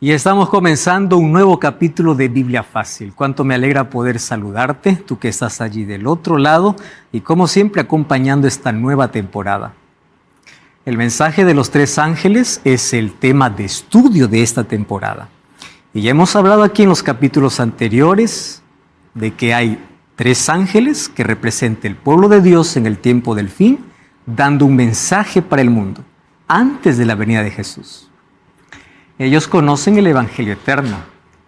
Y estamos comenzando un nuevo capítulo de Biblia Fácil. Cuánto me alegra poder saludarte, tú que estás allí del otro lado y como siempre acompañando esta nueva temporada. El mensaje de los tres ángeles es el tema de estudio de esta temporada. Y ya hemos hablado aquí en los capítulos anteriores de que hay tres ángeles que representan el pueblo de Dios en el tiempo del fin, dando un mensaje para el mundo antes de la venida de Jesús. Ellos conocen el Evangelio eterno,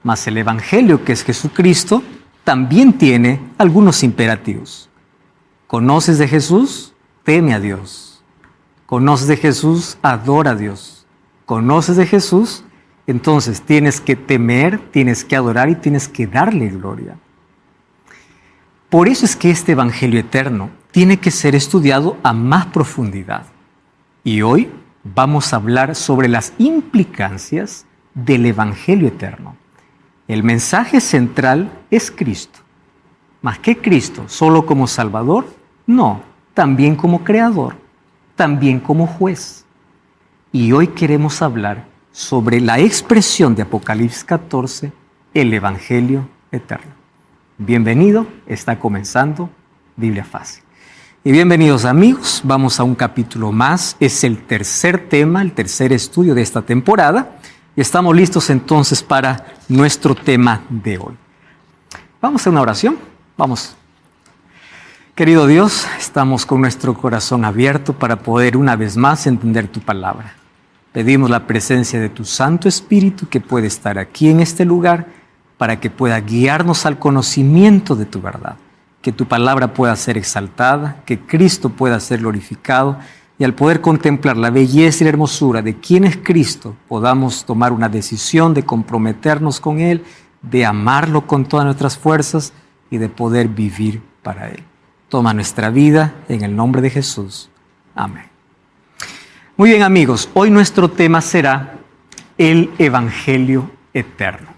mas el Evangelio, que es Jesucristo, también tiene algunos imperativos. ¿Conoces de Jesús? Teme a Dios. ¿Conoces de Jesús? Adora a Dios. ¿Conoces de Jesús? Entonces tienes que temer, tienes que adorar y tienes que darle gloria. Por eso es que este Evangelio eterno tiene que ser estudiado a más profundidad. Y hoy vamos a hablar sobre las implicancias del Evangelio eterno. El mensaje central es Cristo. ¿Más que Cristo? ¿Solo como Salvador? No, también como Creador, también como Juez. Y hoy queremos hablar sobre la expresión de Apocalipsis 14, el Evangelio eterno. Bienvenido, está comenzando Biblia Fácil. Y bienvenidos amigos, vamos a un capítulo más, es el tercer tema, el tercer estudio de esta temporada y estamos listos entonces para nuestro tema de hoy. Vamos a una oración, vamos. Querido Dios, estamos con nuestro corazón abierto para poder una vez más entender tu palabra. Pedimos la presencia de tu Santo Espíritu que puede estar aquí en este lugar para que pueda guiarnos al conocimiento de tu verdad. Que tu palabra pueda ser exaltada, que Cristo pueda ser glorificado y al poder contemplar la belleza y la hermosura de quién es Cristo, podamos tomar una decisión de comprometernos con Él, de amarlo con todas nuestras fuerzas y de poder vivir para Él. Toma nuestra vida en el nombre de Jesús. Amén. Muy bien amigos, hoy nuestro tema será el Evangelio eterno.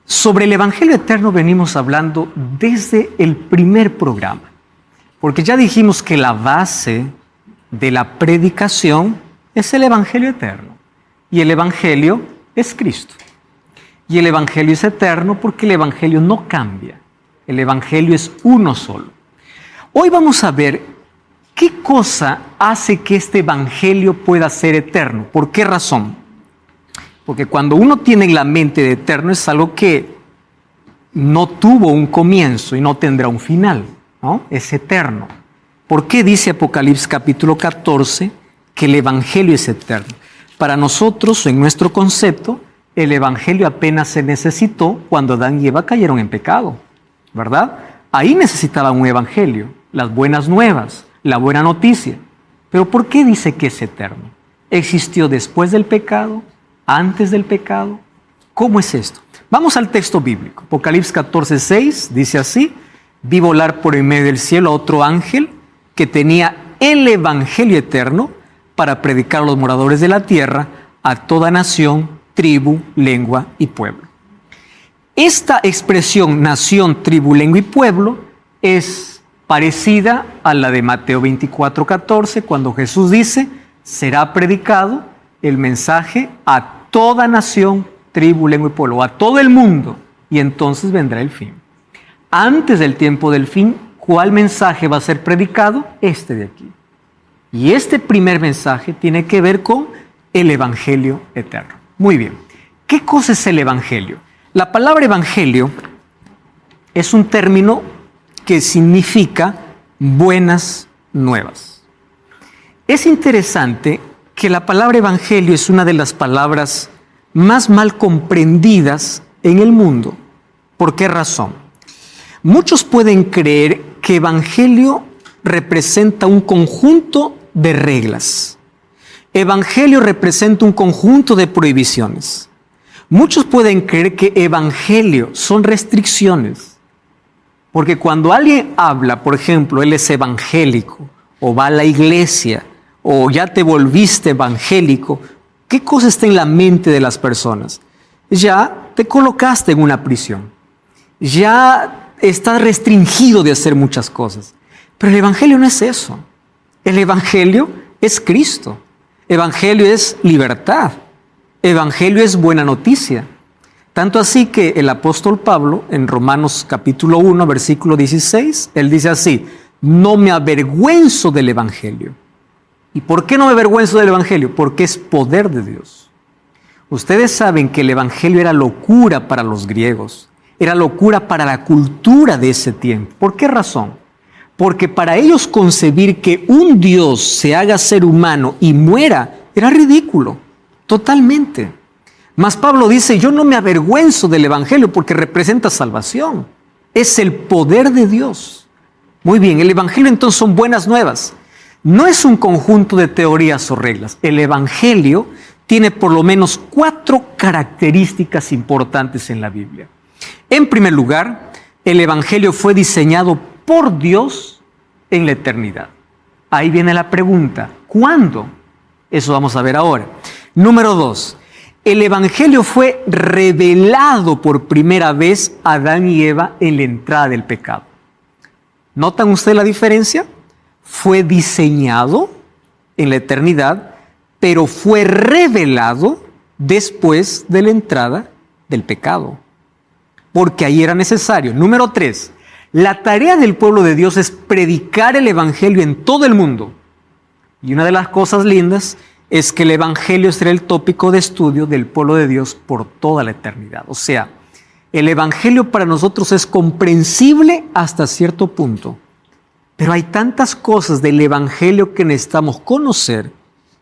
Sobre el Evangelio eterno venimos hablando desde el primer programa, porque ya dijimos que la base de la predicación es el Evangelio eterno, y el Evangelio es Cristo. Y el Evangelio es eterno porque el Evangelio no cambia, el Evangelio es uno solo. Hoy vamos a ver qué cosa hace que este Evangelio pueda ser eterno, ¿por qué razón? Porque cuando uno tiene en la mente de eterno es algo que no tuvo un comienzo y no tendrá un final, ¿no? Es eterno. ¿Por qué dice Apocalipsis capítulo 14 que el Evangelio es eterno? Para nosotros, en nuestro concepto, el Evangelio apenas se necesitó cuando Adán y Eva cayeron en pecado, ¿verdad? Ahí necesitaban un Evangelio, las buenas nuevas, la buena noticia. Pero ¿por qué dice que es eterno? ¿Existió después del pecado? ¿Antes del pecado? ¿Cómo es esto? Vamos al texto bíblico. Apocalipsis 14:6 dice así: vi volar por en medio del cielo a otro ángel que tenía el Evangelio eterno para predicar a los moradores de la tierra, a toda nación, tribu, lengua y pueblo. Esta expresión nación, tribu, lengua y pueblo es parecida a la de Mateo 24:14, cuando Jesús dice: será predicado el mensaje a toda nación, tribu, lengua y pueblo, a todo el mundo, y entonces vendrá el fin. Antes del tiempo del fin, ¿cuál mensaje va a ser predicado? Este de aquí. Y este primer mensaje tiene que ver con el Evangelio eterno. Muy bien. ¿Qué cosa es el Evangelio? La palabra Evangelio es un término que significa buenas nuevas. Es interesante que la palabra evangelio es una de las palabras más mal comprendidas en el mundo. ¿Por qué razón? Muchos pueden creer que evangelio representa un conjunto de reglas. Evangelio representa un conjunto de prohibiciones. Muchos pueden creer que evangelio son restricciones. Porque cuando alguien habla, por ejemplo, él es evangélico o va a la iglesia, o ya te volviste evangélico, ¿qué cosa está en la mente de las personas? Ya te colocaste en una prisión. Ya estás restringido de hacer muchas cosas. Pero el Evangelio no es eso. El Evangelio es Cristo. Evangelio es libertad. Evangelio es buena noticia. Tanto así que el apóstol Pablo, en Romanos capítulo 1, versículo 16, él dice así: no me avergüenzo del Evangelio. ¿Y por qué no me avergüenzo del Evangelio? Porque es poder de Dios. Ustedes saben que el Evangelio era locura para los griegos, era locura para la cultura de ese tiempo. ¿Por qué razón? Porque para ellos concebir que un Dios se haga ser humano y muera era ridículo, totalmente. Mas Pablo dice: yo no me avergüenzo del Evangelio porque representa salvación. Es el poder de Dios. Muy bien, el Evangelio entonces son buenas nuevas. No es un conjunto de teorías o reglas. El Evangelio tiene por lo menos 4 características importantes en la Biblia. En primer lugar, el Evangelio fue diseñado por Dios en la eternidad. Ahí viene la pregunta: ¿cuándo? Eso vamos a ver ahora. Número 2. El Evangelio fue revelado por primera vez a Adán y Eva en la entrada del pecado. ¿Notan ustedes la diferencia? Fue diseñado en la eternidad, pero fue revelado después de la entrada del pecado, porque ahí era necesario. Número 3. La tarea del pueblo de Dios es predicar el Evangelio en todo el mundo. Y una de las cosas lindas es que el Evangelio será el tópico de estudio del pueblo de Dios por toda la eternidad. O sea, el Evangelio para nosotros es comprensible hasta cierto punto, pero hay tantas cosas del Evangelio que necesitamos conocer,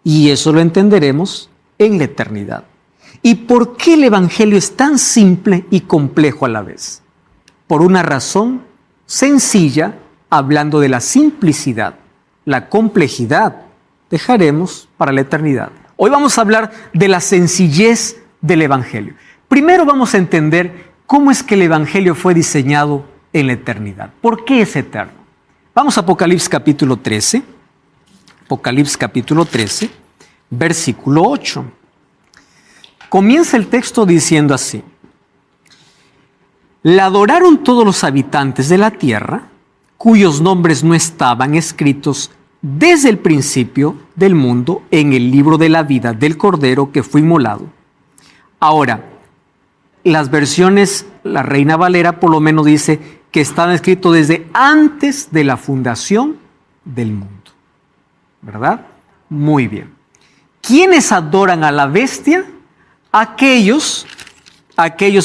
y eso lo entenderemos en la eternidad. ¿Y por qué el Evangelio es tan simple y complejo a la vez? Por una razón sencilla, hablando de la simplicidad. La complejidad dejaremos para la eternidad. Hoy vamos a hablar de la sencillez del Evangelio. Primero vamos a entender cómo es que el Evangelio fue diseñado en la eternidad. ¿Por qué es eterno? Vamos a Apocalipsis capítulo 13. Apocalipsis capítulo 13, versículo 8. Comienza el texto diciendo así: la adoraron todos los habitantes de la tierra, cuyos nombres no estaban escritos desde el principio del mundo en el libro de la vida del Cordero que fue inmolado. Ahora, las versiones, la Reina Valera por lo menos dice que estaban escritos desde antes de la fundación del mundo. ¿Verdad? Muy bien. ¿Quiénes adoran a la bestia? Aquellos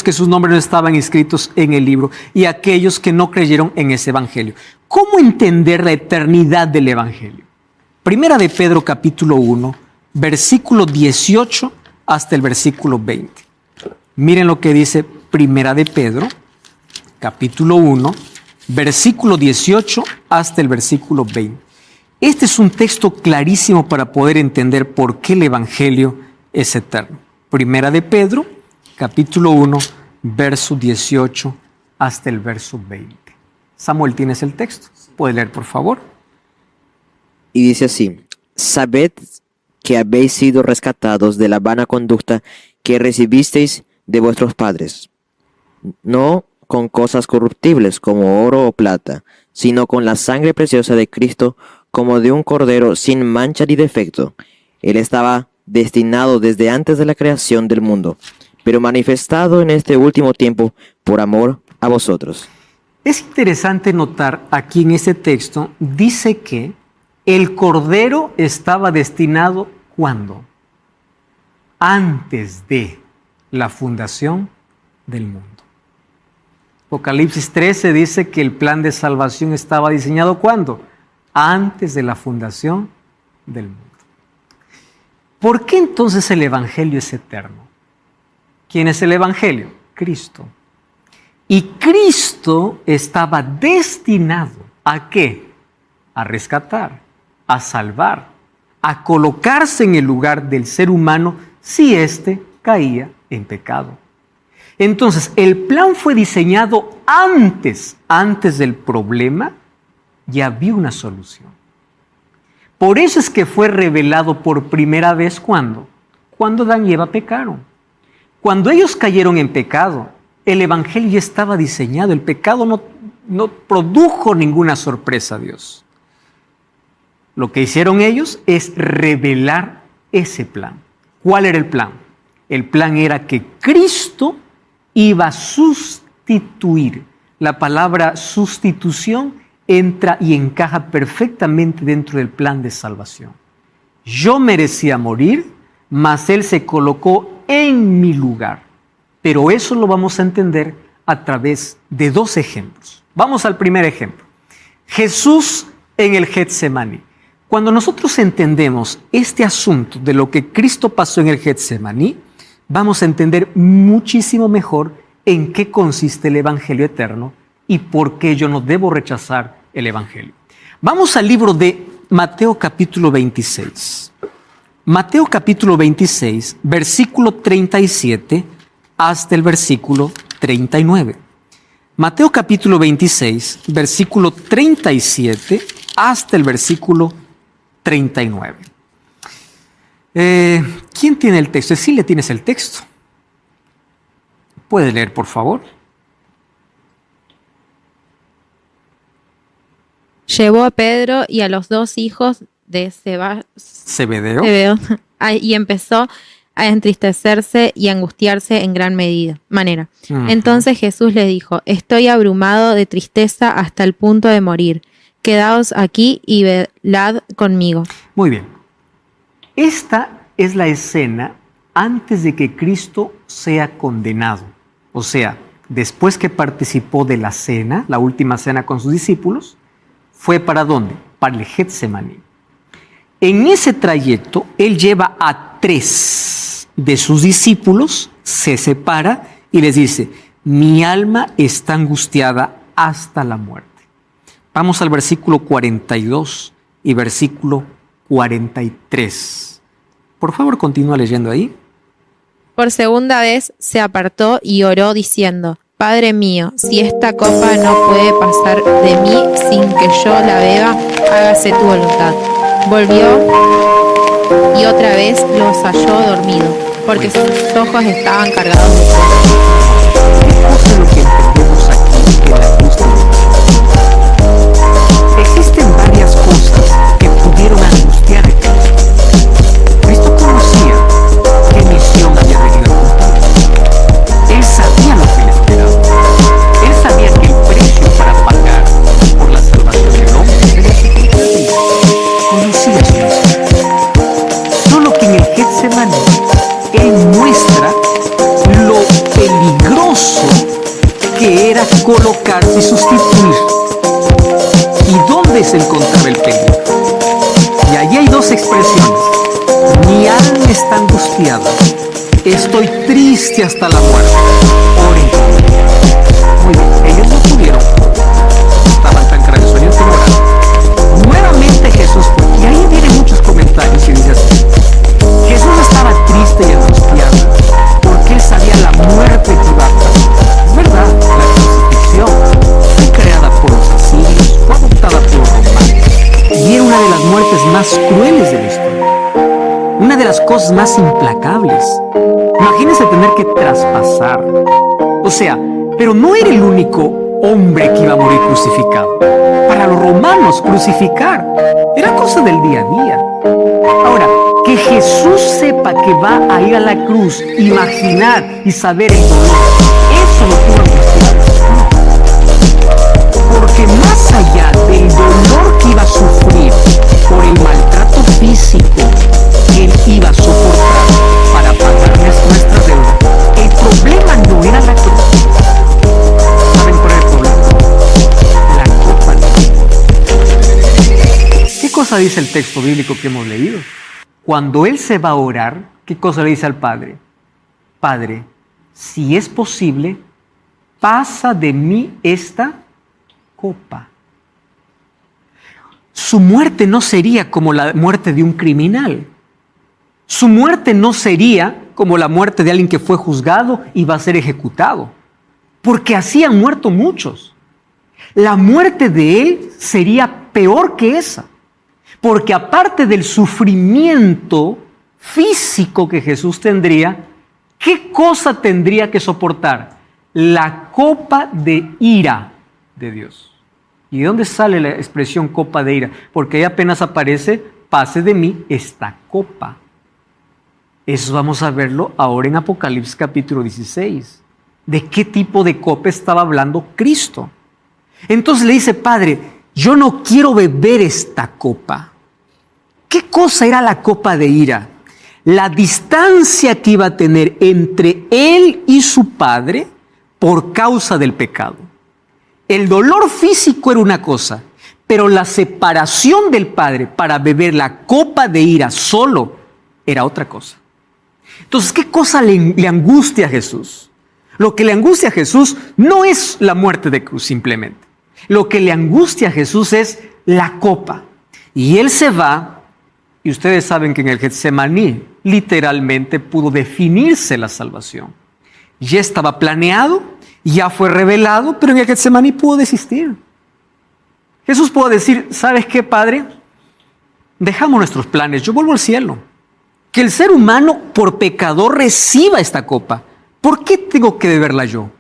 que sus nombres no estaban escritos en el libro y aquellos que no creyeron en ese evangelio. ¿Cómo entender la eternidad del evangelio? Primera de Pedro capítulo 1, versículo 18 hasta el versículo 20. Miren lo que dice Primera de Pedro capítulo 1, versículo 18 hasta el versículo 20. Este es un texto clarísimo para poder entender por qué el evangelio es eterno. Primera de Pedro capítulo 1, verso 18 hasta el verso 20. Samuel, ¿tienes el texto? ¿Puedes leer, por favor? Y dice así: sabed que habéis sido rescatados de la vana conducta que recibisteis de vuestros padres, no con cosas corruptibles como oro o plata, sino con la sangre preciosa de Cristo, como de un cordero sin mancha ni defecto. Él estaba destinado desde antes de la creación del mundo, pero manifestado en este último tiempo por amor a vosotros. Es interesante notar aquí en este texto, dice que el Cordero estaba destinado, ¿cuándo? Antes de la fundación del mundo. Apocalipsis 13 dice que el plan de salvación estaba diseñado, ¿cuándo? Antes de la fundación del mundo. ¿Por qué entonces el Evangelio es eterno? ¿Quién es el Evangelio? Cristo. Y Cristo estaba destinado ¿a qué? A rescatar, a salvar, a colocarse en el lugar del ser humano si éste caía en pecado. Entonces, el plan fue diseñado antes del problema, ya había una solución. Por eso es que fue revelado por primera vez, ¿cuándo? Cuando Adán y Eva pecaron. Cuando ellos cayeron en pecado, el evangelio ya estaba diseñado. El pecado no produjo ninguna sorpresa a Dios. Lo que hicieron ellos es revelar ese plan. ¿Cuál era el plan? El plan era que Cristo iba a sustituir. La palabra sustitución entra y encaja perfectamente dentro del plan de salvación. Yo merecía morir, mas Él se colocó en mi lugar. Pero eso lo vamos a entender a través de dos ejemplos. Vamos al primer ejemplo. Jesús en el Getsemaní. Cuando nosotros entendemos este asunto de lo que Cristo pasó en el Getsemaní, vamos a entender muchísimo mejor en qué consiste el Evangelio eterno y por qué yo no debo rechazar el Evangelio. Vamos al libro de Mateo capítulo 26. Mateo capítulo 26, versículo 37 hasta el versículo 39. Mateo capítulo 26, versículo 37 hasta el versículo 39. ¿Quién tiene el texto? Sí, le tienes el texto. ¿Puede leer, por favor? Llevó a Pedro y a los dos hijos de Zebedeo. Y empezó a entristecerse y angustiarse en gran manera. Entonces Jesús le dijo: estoy abrumado de tristeza hasta el punto de morir. Quedaos aquí y velad conmigo. Muy bien. Esta es la escena antes de que Cristo sea condenado. O sea, después que participó de la cena, la última cena con sus discípulos, ¿fue para dónde? Para el Getsemaní. En ese trayecto, Él lleva a 3 de sus discípulos, se separa y les dice: mi alma está angustiada hasta la muerte. Vamos al versículo 42 y versículo 43. Por favor, continúa leyendo ahí. Por segunda vez se apartó y oró diciendo: Padre mío, si esta copa no puede pasar de mí sin que yo la beba, hágase tu voluntad. Volvió y otra vez los halló dormido, porque sus ojos estaban cargados de sueño. ¿Qué es lo que entendemos aquí en la cruz? Existen varias cosas que pudieron angustiar a Cristo. Cristo conocía qué misión había venido a cumplir. Él sabía lo que le esperaba. Él sabía que el precio para pagar por la salvación del hombre sería su propia vida. Conocía su misión. Solo que en el Getsemaní Él muestra lo peligroso que era colocarse y sustituir. ¿Y dónde se encontraba el peligro? Y allí hay dos expresiones. Mi alma está angustiada. Estoy triste hasta la muerte. Oren por mí. Muy bien, ellos no pudieron. Estaban tan cabezonentos que no oraron. Nuevamente Jesús fue. Y ahí vienen muchos comentarios y dice así: Jesús estaba triste y angustiado porque él sabía la muerte que iba a pasar. Es verdad, la crucifixión fue creada por los asirios, fue adoptada por los romanos. Y era una de las muertes más crueles de la historia. Una de las cosas más implacables. Imagínense tener que traspasar. O sea, pero no era el único hombre que iba a morir crucificado. Para los romanos, crucificar era cosa del día a día. Ahora, que Jesús sepa que va a ir a la cruz, imaginar y saber el dolor, eso lo tuvo angustiado. Porque más allá del dolor que iba a sufrir por el maltrato físico que él iba a soportar para pagar nuestra deuda, el problema no era la cruz. ¿Saben cuál era el problema? La copa de ira. ¿Qué cosa dice el texto bíblico que hemos leído? Cuando él se va a orar, ¿qué cosa le dice al Padre? Padre, si es posible, pasa de mí esta copa. Su muerte no sería como la muerte de un criminal. Su muerte no sería como la muerte de alguien que fue juzgado y va a ser ejecutado. Porque así han muerto muchos. La muerte de él sería peor que esa. Porque aparte del sufrimiento físico que Jesús tendría, ¿qué cosa tendría que soportar? La copa de ira de Dios. ¿Y de dónde sale la expresión copa de ira? Porque ahí apenas aparece: pase de mí esta copa. Eso vamos a verlo ahora en Apocalipsis capítulo 16. ¿De qué tipo de copa estaba hablando Cristo? Entonces le dice, Padre, yo no quiero beber esta copa. ¿Qué cosa era la copa de ira? La distancia que iba a tener entre él y su Padre por causa del pecado. El dolor físico era una cosa, pero la separación del Padre para beber la copa de ira solo era otra cosa. Entonces, ¿qué cosa le angustia a Jesús? Lo que le angustia a Jesús no es la muerte de cruz simplemente. Lo que le angustia a Jesús es la copa. Y él se va, y ustedes saben que en el Getsemaní literalmente pudo definirse la salvación. Ya estaba planeado, ya fue revelado, pero en el Getsemaní pudo desistir. Jesús pudo decir, ¿sabes qué, Padre? Dejamos nuestros planes, yo vuelvo al cielo. Que el ser humano por pecador reciba esta copa. ¿Por qué tengo que beberla yo?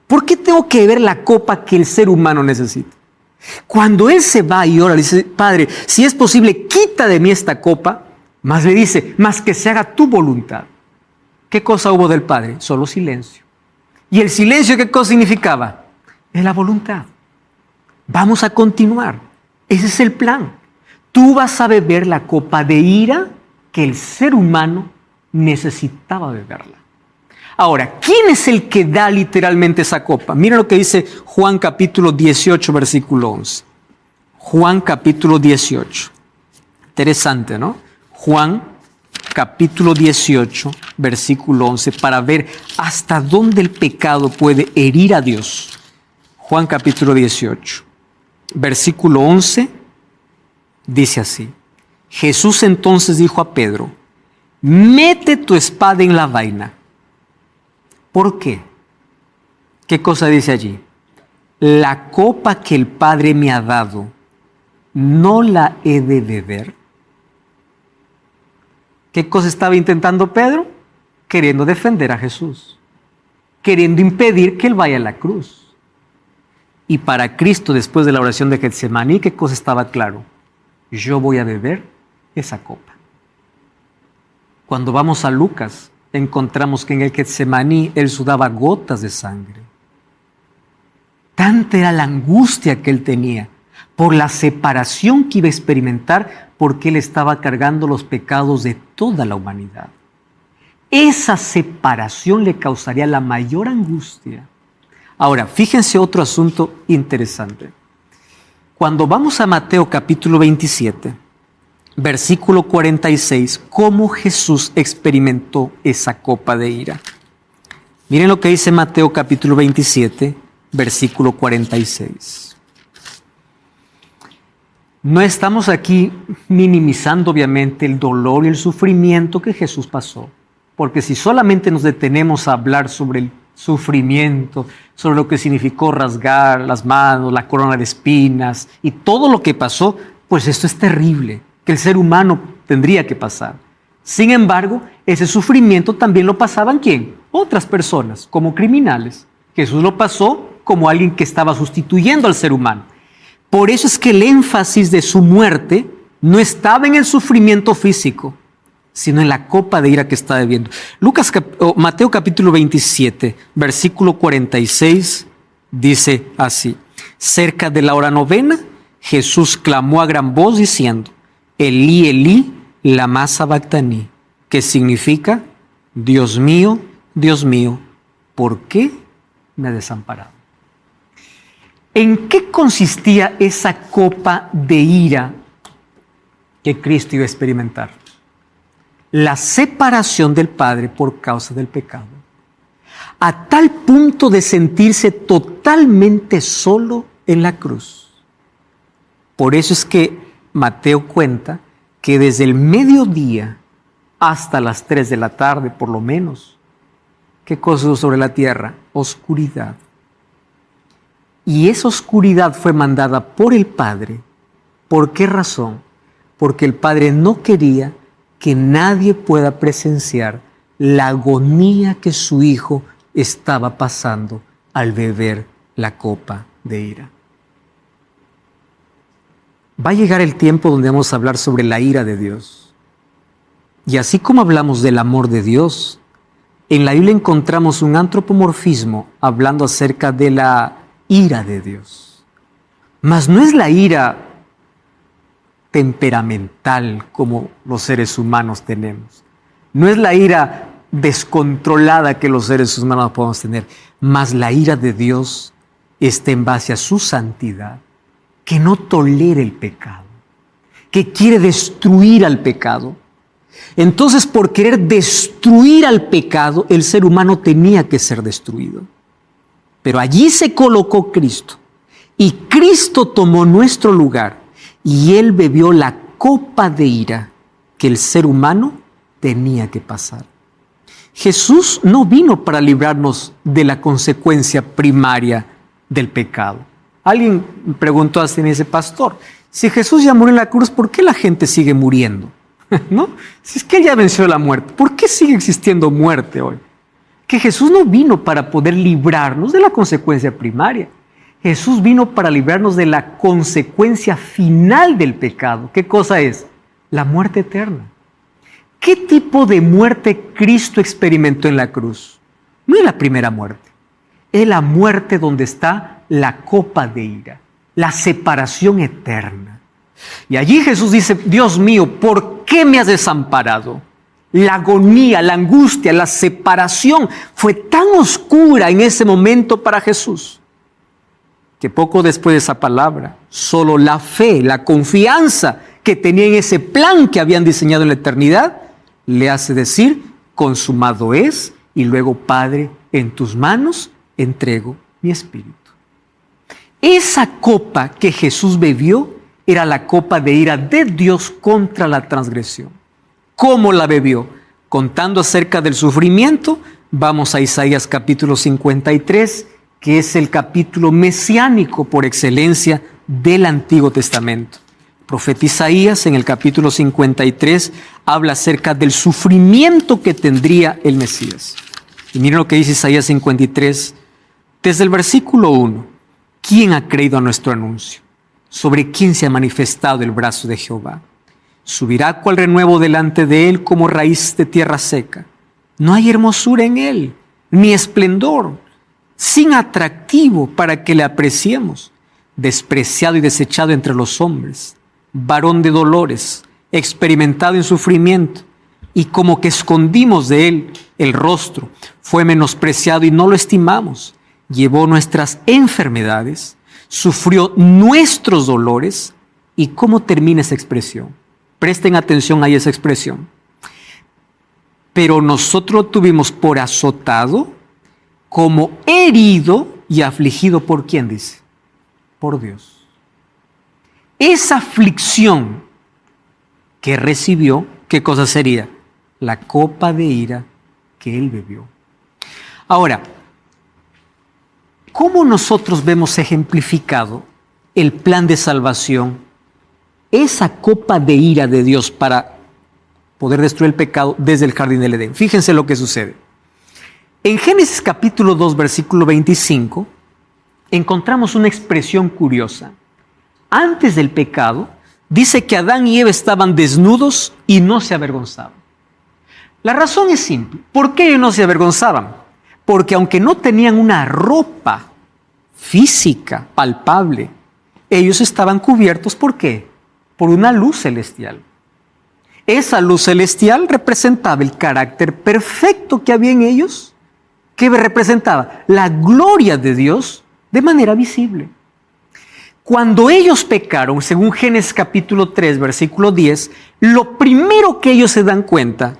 ¿Por qué tengo que beber la copa que el ser humano necesita? Cuando él se va y ora, le dice, Padre, si es posible, quita de mí esta copa. Más le dice, más que se haga tu voluntad. ¿Qué cosa hubo del Padre? Solo silencio. ¿Y el silencio qué cosa significaba? Es la voluntad. Vamos a continuar. Ese es el plan. Tú vas a beber la copa de ira que el ser humano necesitaba beberla. Ahora, ¿quién es el que da literalmente esa copa? Mira lo que dice Juan capítulo 18, versículo 11. Juan capítulo 18. Interesante, ¿no? Juan capítulo 18, versículo 11, para ver hasta dónde el pecado puede herir a Dios. Juan capítulo 18, versículo 11, dice así. Jesús entonces dijo a Pedro, mete tu espada en la vaina. ¿Por qué? ¿Qué cosa dice allí? La copa que el Padre me ha dado, ¿no la he de beber? ¿Qué cosa estaba intentando Pedro? Queriendo defender a Jesús, queriendo impedir que él vaya a la cruz. Y para Cristo, después de la oración de Getsemaní, ¿qué cosa estaba claro? Yo voy a beber esa copa. Cuando vamos a Lucas, encontramos que en el Getsemaní él sudaba gotas de sangre. Tanta era la angustia que él tenía por la separación que iba a experimentar porque él estaba cargando los pecados de toda la humanidad. Esa separación le causaría la mayor angustia. Ahora, fíjense otro asunto interesante. Cuando vamos a Mateo capítulo 27, versículo 46, cómo Jesús experimentó esa copa de ira. Miren lo que dice Mateo capítulo 27, versículo 46. No estamos aquí minimizando obviamente el dolor y el sufrimiento que Jesús pasó, porque si solamente nos detenemos a hablar sobre el sufrimiento, sobre lo que significó rasgar las manos, la corona de espinas y todo lo que pasó, pues esto es terrible, que el ser humano tendría que pasar. Sin embargo, ese sufrimiento también lo pasaban ¿quién? Otras personas, como criminales. Jesús lo pasó como alguien que estaba sustituyendo al ser humano. Por eso es que el énfasis de su muerte no estaba en el sufrimiento físico, sino en la copa de ira que está bebiendo. Mateo capítulo 27, versículo 46, dice así. Cerca de la hora novena, Jesús clamó a gran voz diciendo, Elí, Elí, lama sabactani, que significa, Dios mío, ¿por qué me has desamparado? ¿En qué consistía esa copa de ira que Cristo iba a experimentar? La separación del Padre por causa del pecado. A tal punto de sentirse totalmente solo en la cruz. Por eso es que Mateo cuenta que desde el mediodía hasta las 3 de la tarde, por lo menos, ¿qué cosa hubo sobre la tierra? Oscuridad. Y esa oscuridad fue mandada por el Padre. ¿Por qué razón? Porque el Padre no quería que nadie pueda presenciar la agonía que su Hijo estaba pasando al beber la copa de ira. Va a llegar el tiempo donde vamos a hablar sobre la ira de Dios. Y así como hablamos del amor de Dios, en la Biblia encontramos un antropomorfismo hablando acerca de la ira de Dios. Mas no es la ira temperamental como los seres humanos tenemos. No es la ira descontrolada que los seres humanos podemos tener, mas la ira de Dios está en base a su santidad, que no tolera el pecado, que quiere destruir al pecado. Entonces, por querer destruir al pecado, el ser humano tenía que ser destruido. Pero allí se colocó Cristo, y Cristo tomó nuestro lugar, y Él bebió la copa de ira que el ser humano tenía que pasar. Jesús no vino para librarnos de la consecuencia primaria del pecado. Alguien preguntó así, me dice, pastor, si Jesús ya murió en la cruz, ¿por qué la gente sigue muriendo? ¿No? Si es que Él ya venció la muerte, ¿por qué sigue existiendo muerte hoy? Que Jesús no vino para poder librarnos de la consecuencia primaria. Jesús vino para librarnos de la consecuencia final del pecado. ¿Qué cosa es? La muerte eterna. ¿Qué tipo de muerte Cristo experimentó en la cruz? No es la primera muerte. Es la muerte donde está la copa de ira, la separación eterna. Y allí Jesús dice, Dios mío, ¿por qué me has desamparado? La agonía, la angustia, la separación fue tan oscura en ese momento para Jesús, que poco después de esa palabra, solo la fe, la confianza que tenía en ese plan que habían diseñado en la eternidad, le hace decir, consumado es, y luego, Padre, en tus manos entrego mi espíritu. Esa copa que Jesús bebió era la copa de ira de Dios contra la transgresión. ¿Cómo la bebió? Contando acerca del sufrimiento, vamos a Isaías capítulo 53, que es el capítulo mesiánico por excelencia del Antiguo Testamento. El profeta Isaías en el capítulo 53 habla acerca del sufrimiento que tendría el Mesías. Y miren lo que dice Isaías 53, desde el versículo 1. ¿Quién ha creído a nuestro anuncio? ¿Sobre quién se ha manifestado el brazo de Jehová? Subirá cual renuevo delante de él como raíz de tierra seca. No hay hermosura en él, ni esplendor, sin atractivo para que le apreciemos. Despreciado y desechado entre los hombres, varón de dolores, experimentado en sufrimiento, y como que escondimos de él el rostro, fue menospreciado y no lo estimamos. Llevó nuestras enfermedades, sufrió nuestros dolores. ¿Y cómo termina esa expresión? Presten atención a esa expresión. Pero nosotros lo tuvimos por azotado, como herido y afligido. ¿Por quién dice? Por Dios. Esa aflicción que recibió, ¿qué cosa sería? La copa de ira que él bebió. Ahora, ¿cómo nosotros vemos ejemplificado el plan de salvación? Esa copa de ira de Dios para poder destruir el pecado desde el jardín del Edén. Fíjense lo que sucede. En Génesis capítulo 2, versículo 25, encontramos una expresión curiosa. Antes del pecado, dice que Adán y Eva estaban desnudos y no se avergonzaban. La razón es simple. ¿Por qué ellos no se avergonzaban? Porque aunque no tenían una ropa física, palpable, ellos estaban cubiertos. ¿Por qué? Por una luz celestial. Esa luz celestial representaba el carácter perfecto que había en ellos. ¿Qué representaba? La gloria de Dios de manera visible. Cuando ellos pecaron, según Génesis capítulo 3, versículo 10, lo primero que ellos se dan cuenta,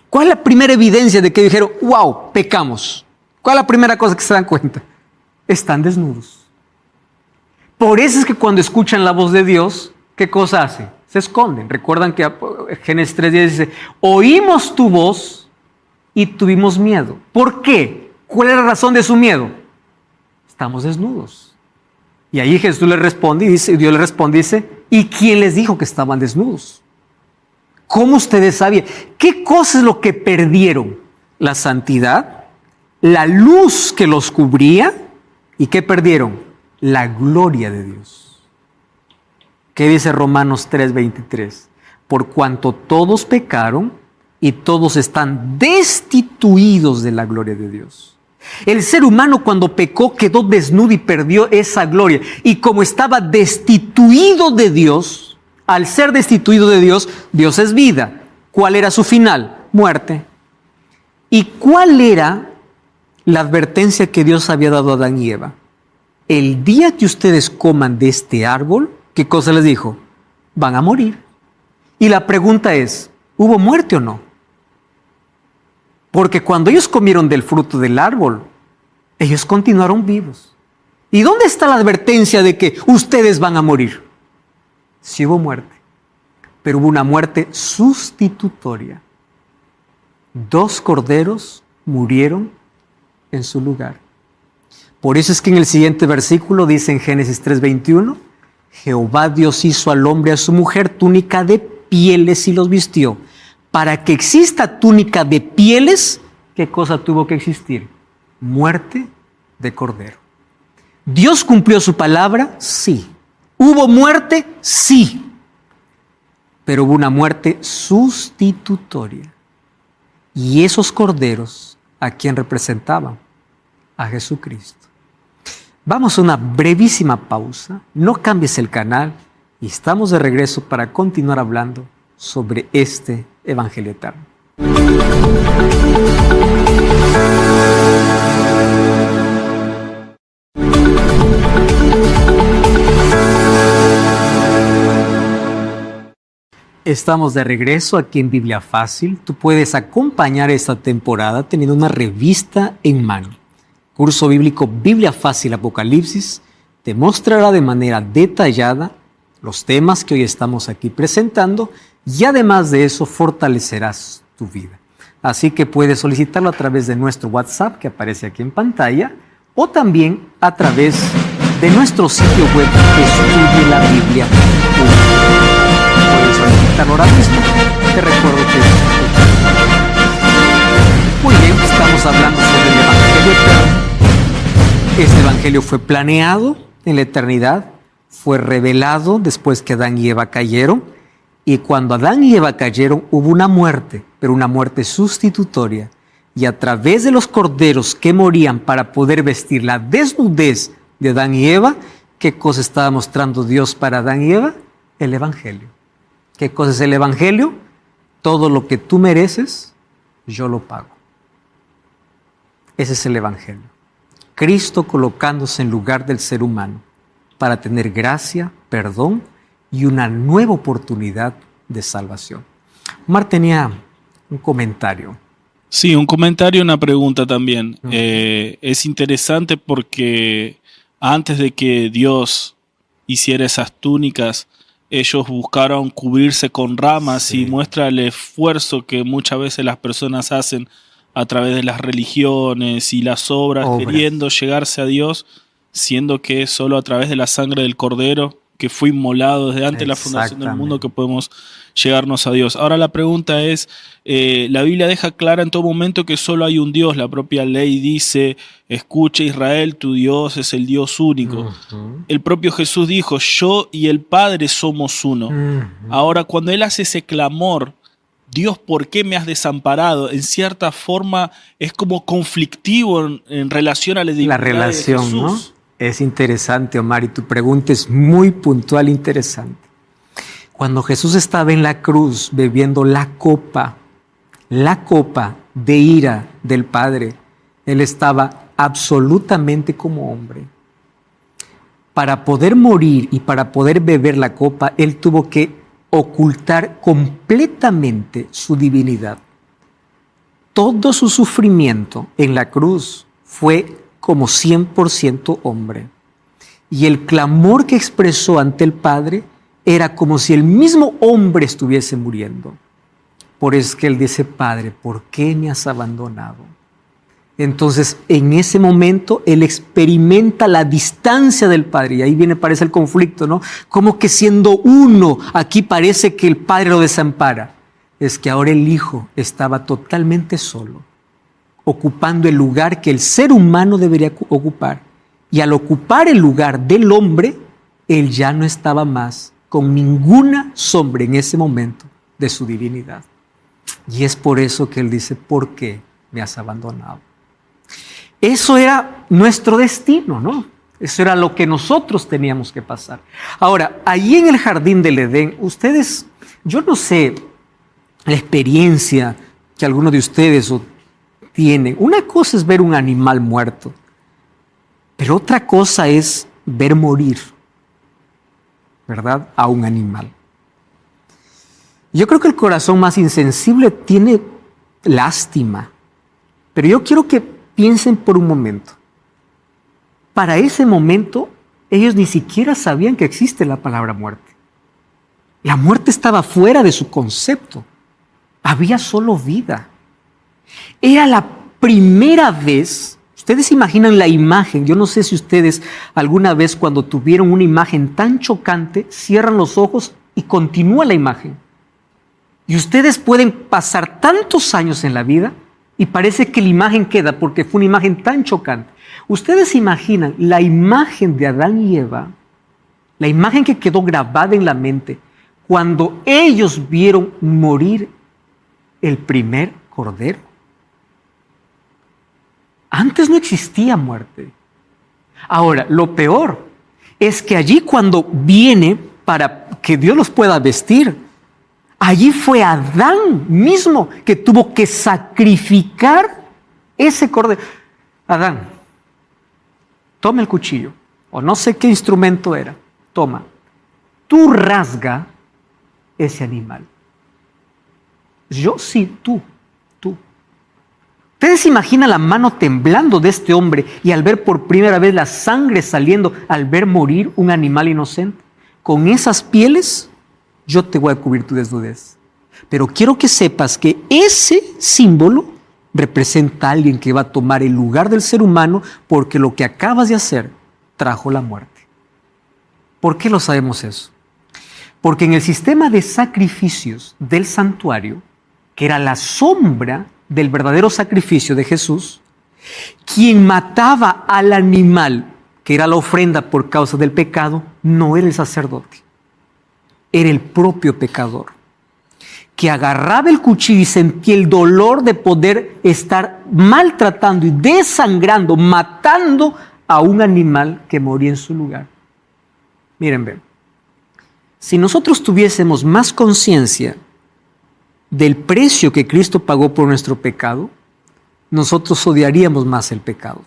¿cuál es la primera evidencia de que dijeron, wow, pecamos? ¿Cuál es la primera cosa que se dan cuenta? Están desnudos. Por eso es que cuando escuchan la voz de Dios, ¿qué cosa hacen? Se esconden. Recuerdan que Génesis 3:10 dice, oímos tu voz y tuvimos miedo. ¿Por qué? ¿Cuál es la razón de su miedo? Estamos desnudos. Y ahí Jesús le responde y dice, Dios le responde y dice, ¿y quién les dijo que estaban desnudos? ¿Cómo ustedes sabían? ¿Qué cosa es lo que perdieron? La santidad, la luz que los cubría, ¿y qué perdieron? La gloria de Dios. ¿Qué dice Romanos 3:23? Por cuanto todos pecaron y todos están destituidos de la gloria de Dios. El ser humano cuando pecó quedó desnudo y perdió esa gloria. Y como estaba destituido de Dios, al ser destituido de Dios, Dios es vida. ¿Cuál era su final? Muerte. ¿Y cuál era la advertencia que Dios había dado a Adán y Eva? El día que ustedes coman de este árbol, ¿qué cosa les dijo? Van a morir. Y la pregunta es, ¿hubo muerte o no? Porque cuando ellos comieron del fruto del árbol, ellos continuaron vivos. ¿Y dónde está la advertencia de que ustedes van a morir? Sí hubo muerte, pero hubo una muerte sustitutoria. 2 corderos murieron en su lugar. Por eso es que en el siguiente versículo dice en Génesis 3:21, Jehová Dios hizo al hombre y a su mujer túnica de pieles y los vistió. Para que exista túnica de pieles, ¿qué cosa tuvo que existir? Muerte de cordero. ¿Dios cumplió su palabra? Sí. ¿Hubo muerte? Sí. Pero hubo una muerte sustitutoria. Y esos corderos, ¿a quién representaban? A Jesucristo. Vamos a una brevísima pausa. No cambies el canal y estamos de regreso para continuar hablando sobre este Evangelio eterno. Estamos de regreso aquí en Biblia Fácil. Tú puedes acompañar esta temporada teniendo una revista en mano. Curso bíblico Biblia Fácil Apocalipsis te mostrará de manera detallada los temas que hoy estamos aquí presentando y además de eso fortalecerás tu vida. Así que puedes solicitarlo a través de nuestro WhatsApp que aparece aquí en pantalla o también a través de nuestro sitio web estudielabiblia.com. Puedes solicitarlo ahora mismo. Te recuerdo que muy bien, estamos hablando sobre el Evangelio eterno. Este Evangelio fue planeado en la eternidad, fue revelado después que Adán y Eva cayeron. Y cuando Adán y Eva cayeron, hubo una muerte, pero una muerte sustitutoria. Y a través de los corderos que morían para poder vestir la desnudez de Adán y Eva, ¿qué cosa estaba mostrando Dios para Adán y Eva? El Evangelio. ¿Qué cosa es el Evangelio? Todo lo que tú mereces, yo lo pago. Ese es el Evangelio. Cristo colocándose en lugar del ser humano para tener gracia, perdón y una nueva oportunidad de salvación. Omar tenía un comentario. Sí, un comentario y una pregunta también. Es interesante porque antes de que Dios hiciera esas túnicas, ellos buscaron cubrirse con ramas, sí. Y muestra el esfuerzo que muchas veces las personas hacen a través de las religiones y las obras, queriendo llegarse a Dios, siendo que solo a través de la sangre del Cordero, que fue inmolado desde antes de la fundación del mundo, que podemos llegarnos a Dios. Ahora la pregunta es, la Biblia deja clara en todo momento que solo hay un Dios. La propia ley dice, escucha Israel, tu Dios es el Dios único. El propio Jesús dijo, yo y el Padre somos uno. Ahora cuando Él hace ese clamor, Dios, ¿por qué me has desamparado? En cierta forma es como conflictivo en relación a la divinidad de relación, Jesús. ¿no? Es interesante, Omar, y tu pregunta es muy puntual e interesante. Cuando Jesús estaba en la cruz bebiendo la copa de ira del Padre, Él estaba absolutamente como hombre. Para poder morir y para poder beber la copa, Él tuvo que ocultar completamente su divinidad. Todo su sufrimiento en la cruz fue como 100% hombre. Y el clamor que expresó ante el Padre era como si el mismo hombre estuviese muriendo. Por eso es que Él dice, Padre, ¿por qué me has abandonado? Entonces, en ese momento, Él experimenta la distancia del Padre. Y ahí parece el conflicto, ¿no? Como que siendo uno, aquí parece que el Padre lo desampara. Es que ahora el Hijo estaba totalmente solo, ocupando el lugar que el ser humano debería ocupar. Y al ocupar el lugar del hombre, Él ya no estaba más con ninguna sombra en ese momento de su divinidad. Y es por eso que Él dice, ¿por qué me has abandonado? Eso era nuestro destino, ¿no? Eso era lo que nosotros teníamos que pasar. Ahora, allí en el jardín del Edén, ustedes, yo no sé la experiencia que algunos de ustedes tienen. Una cosa es ver un animal muerto, pero otra cosa es ver morir, ¿verdad?, a un animal. Yo creo que el corazón más insensible tiene lástima, pero yo quiero que piensen por un momento. Para ese momento, ellos ni siquiera sabían que existe la palabra muerte. La muerte estaba fuera de su concepto. Había solo vida. Era la primera vez. Ustedes imaginan la imagen. Yo no sé si ustedes alguna vez cuando tuvieron una imagen tan chocante, cierran los ojos y continúa la imagen. Y ustedes pueden pasar tantos años en la vida y parece que la imagen queda porque fue una imagen tan chocante. Ustedes imaginan la imagen de Adán y Eva, la imagen que quedó grabada en la mente cuando ellos vieron morir el primer cordero. Antes no existía muerte. Ahora, lo peor es que allí cuando viene para que Dios los pueda vestir, allí fue Adán mismo que tuvo que sacrificar ese cordero. Adán, toma el cuchillo, o no sé qué instrumento era, toma. Tú rasga ese animal. Yo sí, tú. ¿Ustedes se imaginan la mano temblando de este hombre y al ver por primera vez la sangre saliendo, al ver morir un animal inocente? Con esas pieles yo te voy a cubrir tu desnudez. Pero quiero que sepas que ese símbolo representa a alguien que va a tomar el lugar del ser humano porque lo que acabas de hacer trajo la muerte. ¿Por qué lo sabemos eso? Porque en el sistema de sacrificios del santuario, que era la sombra del verdadero sacrificio de Jesús, quien mataba al animal, que era la ofrenda por causa del pecado, no era el sacerdote, era el propio pecador, que agarraba el cuchillo y sentía el dolor de poder estar maltratando y desangrando, matando a un animal que moría en su lugar. Miren, ven, si nosotros tuviésemos más conciencia del precio que Cristo pagó por nuestro pecado, nosotros odiaríamos más el pecado.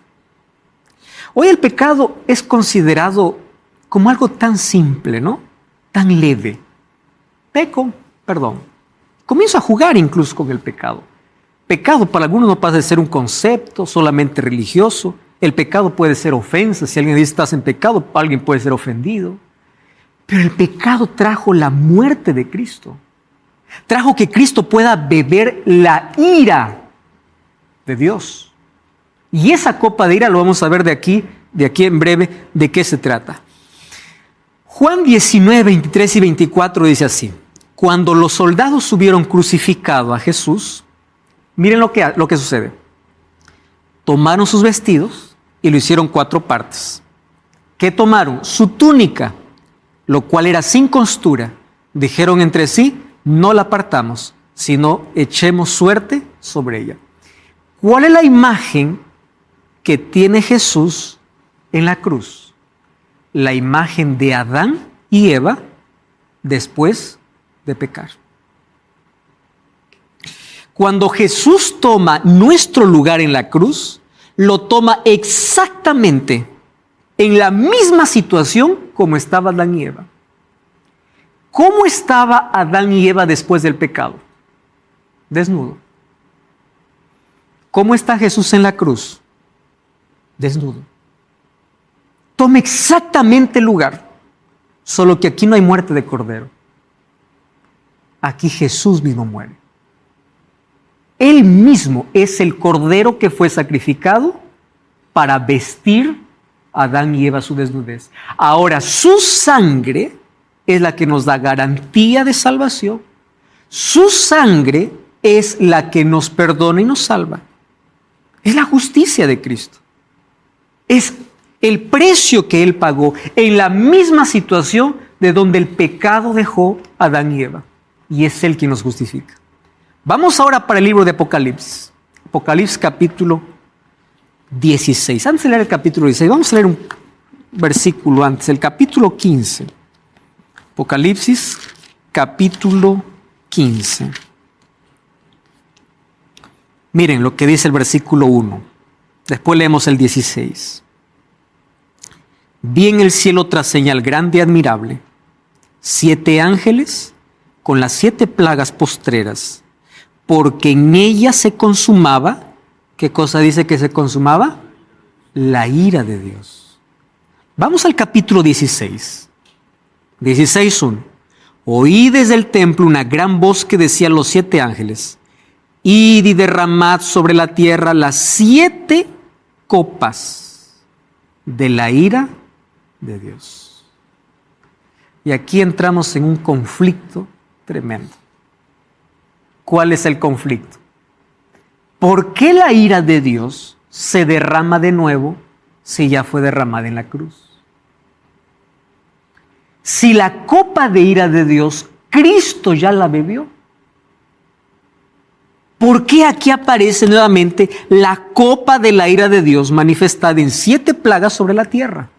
Hoy el pecado es considerado como algo tan simple, ¿no? Tan leve. Peco, perdón. Comienzo a jugar incluso con el pecado. Pecado para algunos no pasa de ser un concepto solamente religioso. El pecado puede ser ofensa. Si alguien dice estás en pecado, alguien puede ser ofendido. Pero el pecado trajo la muerte de Cristo. Trajo que Cristo pueda beber la ira de Dios. Y esa copa de ira lo vamos a ver de aquí en breve, de qué se trata. Juan 19, 23 y 24 dice así: cuando los soldados hubieron crucificado a Jesús, miren lo que sucede. Tomaron sus vestidos y lo hicieron 4 partes. ¿Qué tomaron? Su túnica, lo cual era sin costura. Dijeron entre sí: no la partamos, sino echemos suerte sobre ella. ¿Cuál es la imagen que tiene Jesús en la cruz? La imagen de Adán y Eva después de pecar. Cuando Jesús toma nuestro lugar en la cruz, lo toma exactamente en la misma situación como estaba Adán y Eva. ¿Cómo estaba Adán y Eva después del pecado? Desnudo. ¿Cómo está Jesús en la cruz? Desnudo. Toma exactamente el lugar, solo que aquí no hay muerte de cordero. Aquí Jesús mismo muere. Él mismo es el cordero que fue sacrificado para vestir a Adán y Eva su desnudez. Ahora, su sangre es la que nos da garantía de salvación. Su sangre es la que nos perdona y nos salva. Es la justicia de Cristo. Es el precio que Él pagó en la misma situación de donde el pecado dejó a Adán y Eva. Y es Él quien nos justifica. Vamos ahora para el libro de Apocalipsis. Apocalipsis capítulo 16. Antes de leer el capítulo 16, vamos a leer un versículo antes, el capítulo 15. Apocalipsis capítulo 15. Miren lo que dice el versículo 1. Después leemos el 16. Vi en el cielo otra señal grande y admirable, 7 ángeles con las 7 plagas postreras, porque en ella se consumaba, ¿qué cosa dice que se consumaba? La ira de Dios. Vamos al capítulo 16. 16:1. Oí desde el templo una gran voz que decía a los 7 ángeles: id y derramad sobre la tierra las 7 copas de la ira de Dios. Y aquí entramos en un conflicto tremendo. ¿Cuál es el conflicto? ¿Por qué la ira de Dios se derrama de nuevo si ya fue derramada en la cruz? Si la copa de ira de Dios, Cristo ya la bebió. ¿Por qué aquí aparece nuevamente la copa de la ira de Dios manifestada en 7 plagas sobre la tierra?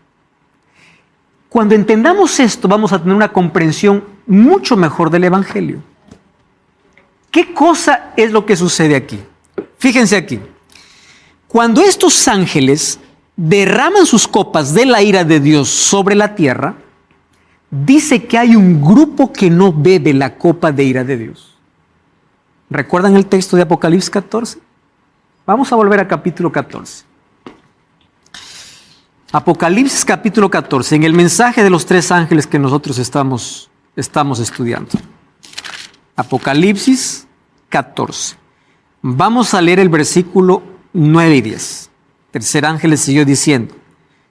Cuando entendamos esto, vamos a tener una comprensión mucho mejor del Evangelio. ¿Qué cosa es lo que sucede aquí? Fíjense aquí. Cuando estos ángeles derraman sus copas de la ira de Dios sobre la tierra, dice que hay un grupo que no bebe la copa de ira de Dios. ¿Recuerdan el texto de Apocalipsis 14? Vamos a volver a capítulo 14. Apocalipsis capítulo 14, en el mensaje de los 3 ángeles que nosotros estamos estudiando. Apocalipsis 14. Vamos a leer el versículo 9 y 10. Tercer ángel le siguió diciendo: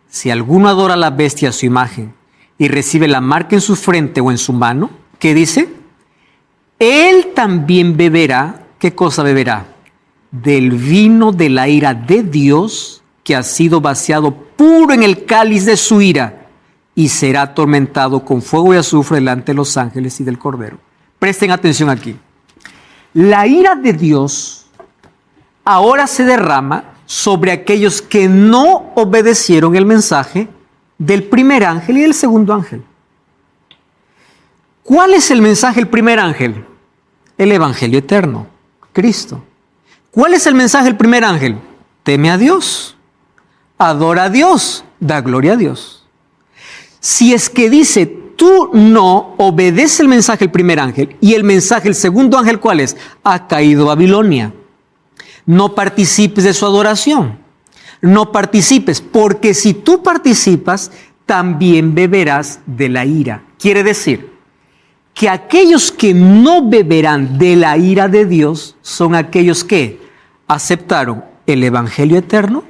si alguno adora a la bestia a su imagen y recibe la marca en su frente o en su mano, ¿qué dice? Él también beberá, ¿qué cosa beberá? Del vino de la ira de Dios, que ha sido vaciado puro en el cáliz de su ira, y será atormentado con fuego y azufre delante de los ángeles y del Cordero. Presten atención aquí. La ira de Dios ahora se derrama sobre aquellos que no obedecieron el mensaje del primer ángel y del segundo ángel. ¿Cuál es el mensaje del primer ángel? El Evangelio eterno, Cristo. ¿Cuál es el mensaje del primer ángel? Teme a Dios, adora a Dios, da gloria a Dios. Si es que dice, tú no obedeces el mensaje del primer ángel y el mensaje del segundo ángel, ¿cuál es? Ha caído Babilonia. No participes de su adoración. No participes, porque si tú participas, también beberás de la ira. Quiere decir que aquellos que no beberán de la ira de Dios son aquellos que aceptaron el Evangelio eterno,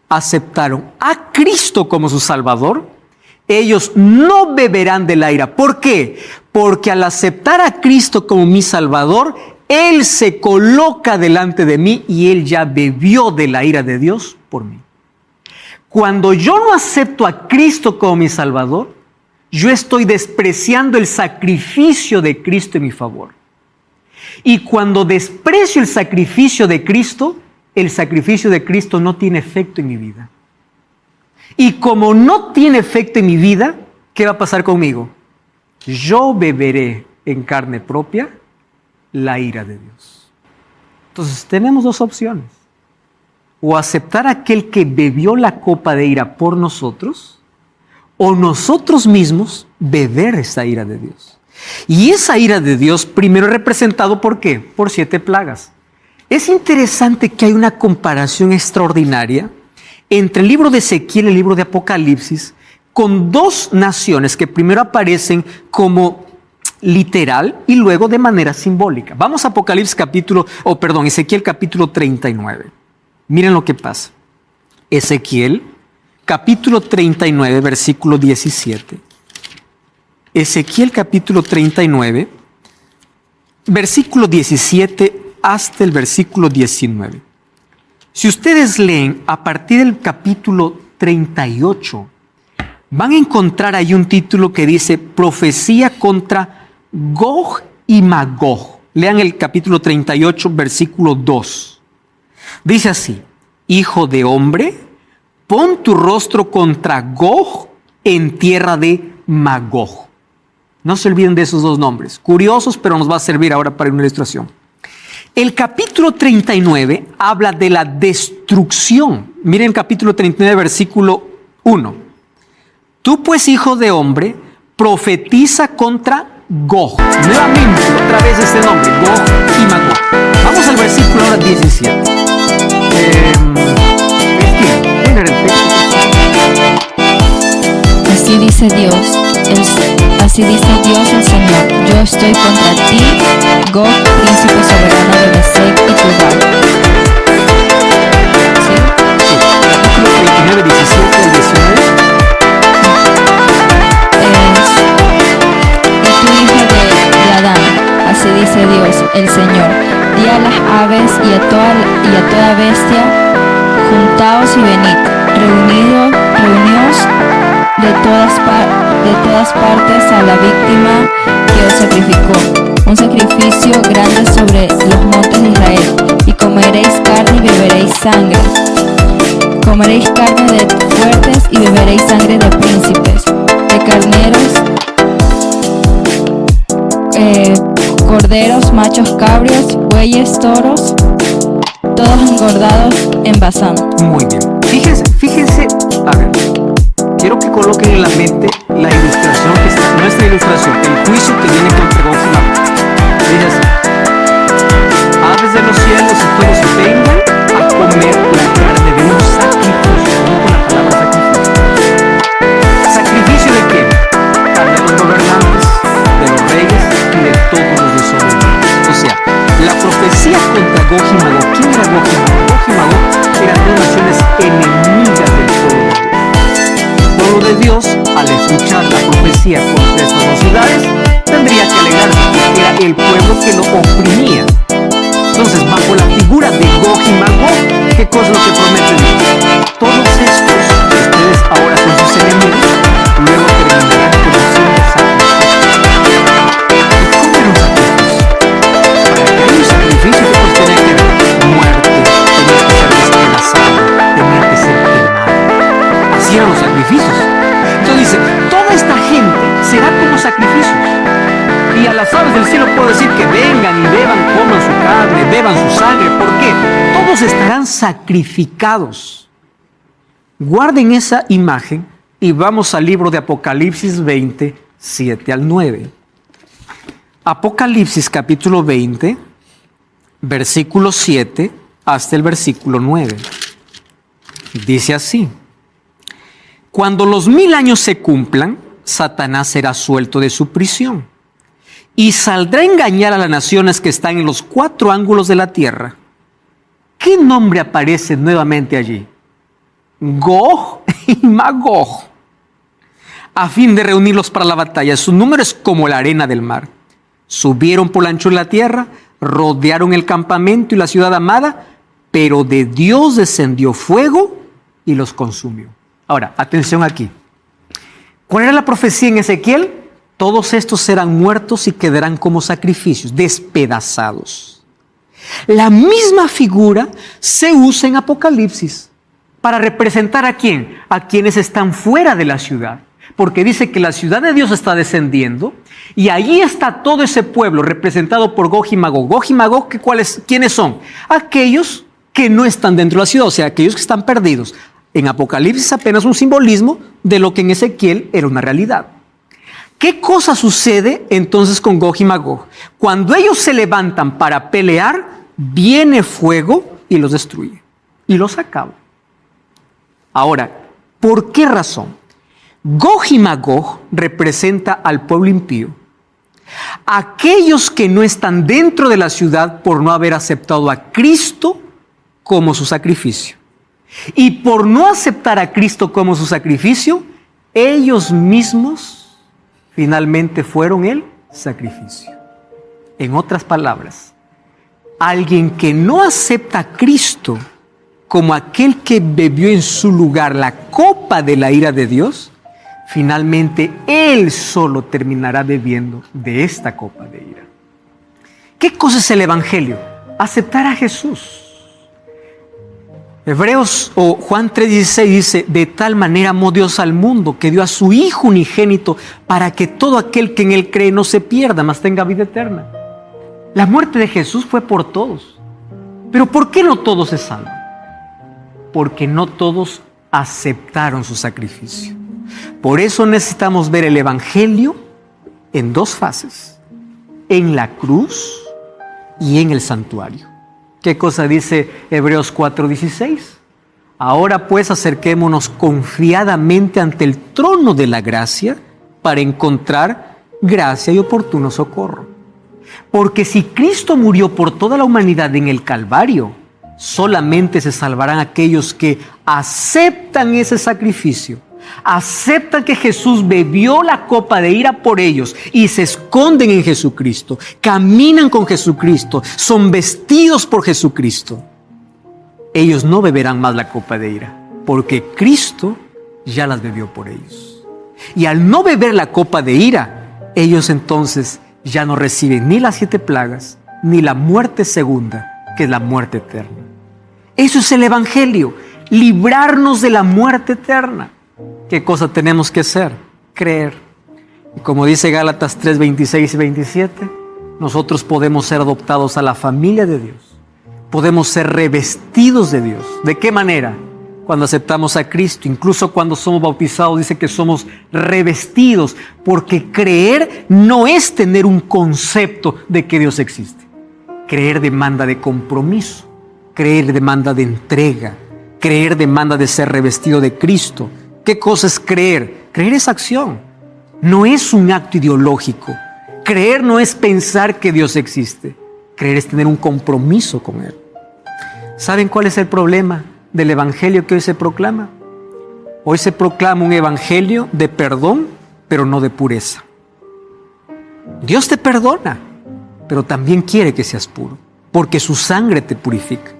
aceptaron a Cristo como su Salvador. Ellos no beberán de la ira. ¿Por qué? Porque al aceptar a Cristo como mi Salvador, Él se coloca delante de mí y Él ya bebió de la ira de Dios por mí. Cuando yo no acepto a Cristo como mi Salvador, yo estoy despreciando el sacrificio de Cristo en mi favor. Y cuando desprecio el sacrificio de Cristo no tiene efecto en mi vida. Y como no tiene efecto en mi vida, ¿qué va a pasar conmigo? Yo beberé en carne propia la ira de Dios. Entonces tenemos 2 opciones. O aceptar a aquel que bebió la copa de ira por nosotros, o nosotros mismos beber esa ira de Dios. Y esa ira de Dios primero es representado ¿por qué? Por 7 plagas. Es interesante que hay una comparación extraordinaria entre el libro de Ezequiel y el libro de Apocalipsis con 2 naciones que primero aparecen como literal y luego de manera simbólica. Vamos a Ezequiel capítulo 39. Miren lo que pasa. Ezequiel capítulo 39, versículo 17. Ezequiel capítulo 39, versículo 17 hasta el versículo 19. Si ustedes leen a partir del capítulo 38, van a encontrar ahí un título que dice Profecía contra Gog y Magog. Lean el capítulo 38, versículo 2. Dice así: Hijo de hombre, pon tu rostro contra Gog en tierra de Magog. No se olviden de esos dos nombres. Curiosos, pero nos va a servir ahora para una ilustración. El capítulo 39 habla de la destrucción. Miren el capítulo 39, versículo 1. Tú pues, hijo de hombre, profetiza contra Gog. Nuevamente, otra vez este nombre, Gog y Magog. Vamos al versículo ahora 17. Así dice Dios el Señor: yo estoy contra ti, Gog, príncipe soberano de Mesec y Tubal. ¿Sí? Capítulo 39, 17 al 19. Y tu hija de Adán, así dice Dios el Señor: di a las aves y a toda bestia, juntaos y venid, reuníos de todas partes a la víctima que os sacrificó, un sacrificio grande sobre los montes de Israel, y comeréis carne y beberéis sangre. Comeréis carne de fuertes y beberéis sangre de príncipes, de carneros, corderos, machos, cabrios, bueyes, toros, todos engordados en Basán. Muy bien. Fíjense, a ver, quiero que coloquen en la mente la ilustración que está, nuestra ilustración, el juicio que viene contra Gog y Magog. Dice así: aves de los cielos y todos vengan a comer la carne de un sacrificio. ¿Cómo con la palabra sacrificio? ¿Sacrificio de quién? Carne de los gobernantes, de los reyes y de todos los desobedientes. O sea, la profecía contra Gog y Magog. ¿Quién era Gog y Magog? Gog y Magog eran dos naciones enemigas del pueblo de Dios. El pueblo de Dios, al escuchar la profecía contra estas dos ciudades, tendría que alegrarse porque era el pueblo que lo oprimía. Entonces, bajo la figura de Gog y Magog, ¿qué cosa es lo que promete Dios? Todos estos, que ustedes ahora son sus enemigos, luego terminarán conociendo sacrificios. ¿Y cómo era un sacrificio? Para que haya un sacrificio, ¿qué pues tenía que haber? Muerte, tenía que ser despedazado, tenía que ser quemado. Así eran los sacrificios. Entonces dice, toda esta gente será como sacrificios. Y a las aves del cielo puedo decir que vengan y beban, coman su carne, beban su sangre. ¿Por qué? Todos estarán sacrificados. Guarden esa imagen y vamos al libro de Apocalipsis 20, 7 al 9. Apocalipsis capítulo 20, versículo 7 hasta el versículo 9. Dice así: cuando los 1000 años se cumplan, Satanás será suelto de su prisión y saldrá a engañar a las naciones que están en los 4 ángulos de la tierra. ¿Qué nombre aparece nuevamente allí? Gog y Magog, a fin de reunirlos para la batalla. Su número es como la arena del mar. Subieron por el ancho de la tierra, rodearon el campamento y la ciudad amada, pero de Dios descendió fuego y los consumió. Ahora, atención aquí. ¿Cuál era la profecía en Ezequiel? Todos estos serán muertos y quedarán como sacrificios, despedazados. La misma figura se usa en Apocalipsis para representar ¿a quién? A quienes están fuera de la ciudad. Porque dice que la ciudad de Dios está descendiendo y allí está todo ese pueblo representado por Gog y Magog. Gog y Magog, ¿quiénes son? Aquellos que no están dentro de la ciudad, o sea, aquellos que están perdidos. En Apocalipsis apenas un simbolismo de lo que en Ezequiel era una realidad. ¿Qué cosa sucede entonces con Gog y Magog? Cuando ellos se levantan para pelear, viene fuego y los destruye y los acaba. Ahora, ¿por qué razón? Gog y Magog representa al pueblo impío, aquellos que no están dentro de la ciudad por no haber aceptado a Cristo como su sacrificio. Y por no aceptar a Cristo como su sacrificio, ellos mismos finalmente fueron el sacrificio. En otras palabras, alguien que no acepta a Cristo como aquel que bebió en su lugar la copa de la ira de Dios, finalmente él solo terminará bebiendo de esta copa de ira. ¿Qué cosa es el Evangelio? Aceptar a Jesús. Hebreos o Juan 3:16 dice, de tal manera amó Dios al mundo que dio a su Hijo unigénito para que todo aquel que en Él cree no se pierda, mas tenga vida eterna. La muerte de Jesús fue por todos. Pero ¿por qué no todos se salvan? Porque no todos aceptaron su sacrificio. Por eso necesitamos ver el Evangelio en dos fases, en la cruz y en el santuario. ¿Qué cosa dice Hebreos 4:16? Ahora pues acerquémonos confiadamente ante el trono de la gracia para encontrar gracia y oportuno socorro. Porque si Cristo murió por toda la humanidad en el Calvario, solamente se salvarán aquellos que aceptan ese sacrificio, aceptan que Jesús bebió la copa de ira por ellos y se esconden en Jesucristo, caminan con Jesucristo, son vestidos por Jesucristo. Ellos no beberán más la copa de ira, porque Cristo ya las bebió por ellos. Y al no beber la copa de ira, ellos entonces ya no reciben ni las 7 plagas, ni la muerte segunda, que es la muerte eterna. Eso es el Evangelio, librarnos de la muerte eterna. ¿Qué cosa tenemos que hacer? Creer. Y como dice Gálatas 3:26 y 27, nosotros podemos ser adoptados a la familia de Dios. Podemos ser revestidos de Dios. ¿De qué manera? Cuando aceptamos a Cristo, incluso cuando somos bautizados, dice que somos revestidos, porque creer no es tener un concepto de que Dios existe. Creer demanda de compromiso, creer demanda de entrega, creer demanda de ser revestido de Cristo. ¿Qué cosa es creer? Creer es acción, no es un acto ideológico. Creer no es pensar que Dios existe, creer es tener un compromiso con Él. ¿Saben cuál es el problema del Evangelio que hoy se proclama? Hoy se proclama un Evangelio de perdón, pero no de pureza. Dios te perdona, pero también quiere que seas puro, porque su sangre te purifica.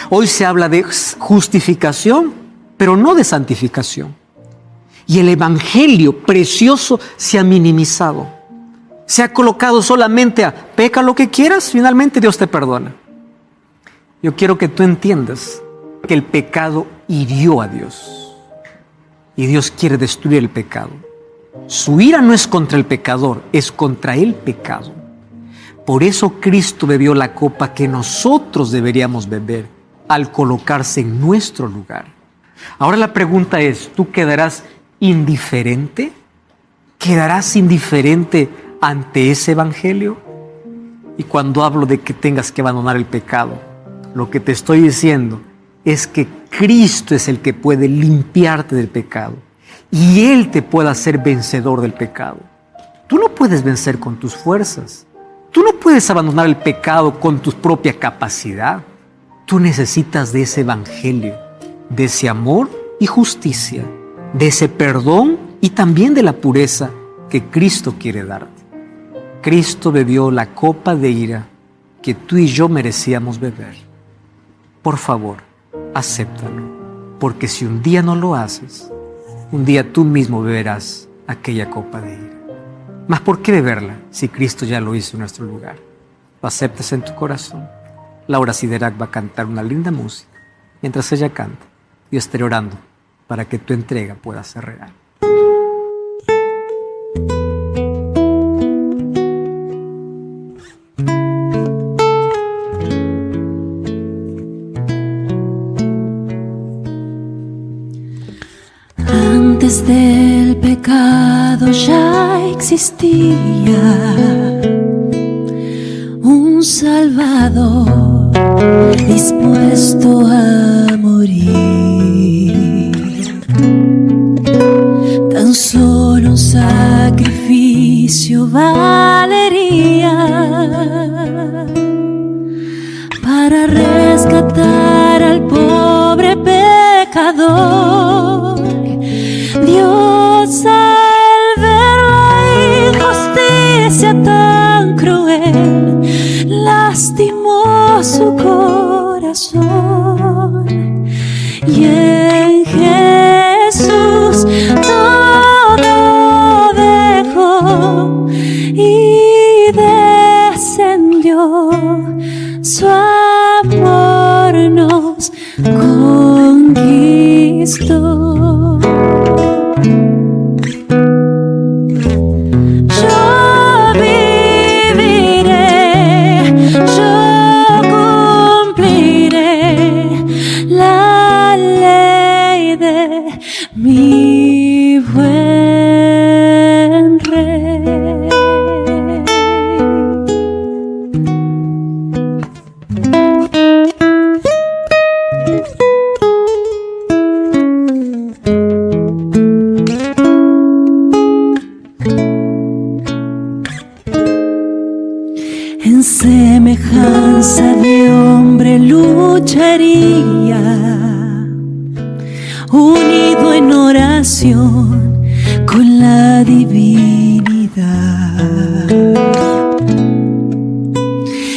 Hoy se habla de justificación, pero no de santificación. Y el Evangelio precioso se ha minimizado. Se ha colocado solamente a peca lo que quieras, finalmente Dios te perdona. Yo quiero que tú entiendas que el pecado hirió a Dios. Y Dios quiere destruir el pecado. Su ira no es contra el pecador, es contra el pecado. Por eso Cristo bebió la copa que nosotros deberíamos beber al colocarse en nuestro lugar. Ahora la pregunta es, ¿tú quedarás indiferente? ¿Quedarás indiferente ante ese Evangelio? Y cuando hablo de que tengas que abandonar el pecado, lo que te estoy diciendo es que Cristo es el que puede limpiarte del pecado y Él te puede hacer vencedor del pecado. Tú no puedes vencer con tus fuerzas. Tú no puedes abandonar el pecado con tu propia capacidad. Tú necesitas de ese Evangelio, de ese amor y justicia, de ese perdón y también de la pureza que Cristo quiere darte. Cristo bebió la copa de ira que tú y yo merecíamos beber. Por favor, acéptalo, porque si un día no lo haces, un día tú mismo beberás aquella copa de ira. Mas ¿por qué beberla si Cristo ya lo hizo en nuestro lugar? Lo aceptas en tu corazón. Laura Siderac va a cantar una linda música. Mientras ella canta, yo estaré orando para que tu entrega pueda ser real. Antes del pecado ya existía un Salvador dispuesto a morir. Tan solo un sacrificio valería para rescatar al pobre pecador. Dios, al ver la injusticia tan cruel, lastimó su corazón. Y en Jesús todo dejó y descendió su amor nos conquistó. Yo viviré, yo cumpliré la ley de mi buen rey. En semejanza de hombre lucharía, unido en oración con la divinidad.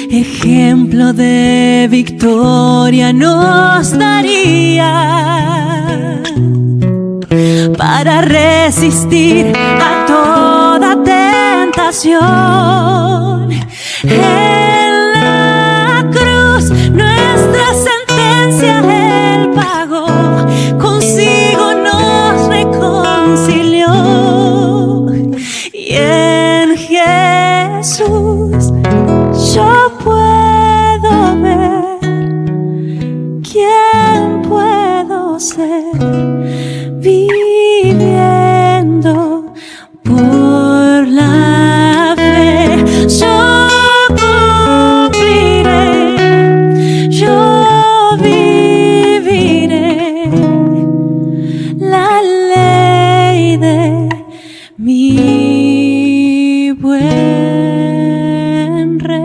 Ejemplo de victoria nos daría para resistir a toda tentación. En la cruz nuestra sentencia Él pagó, consigo nos reconcilió. Y en Jesús yo puedo ver quién puedo ser, viviendo por la fe. Yo viviré la ley de mi buen rey.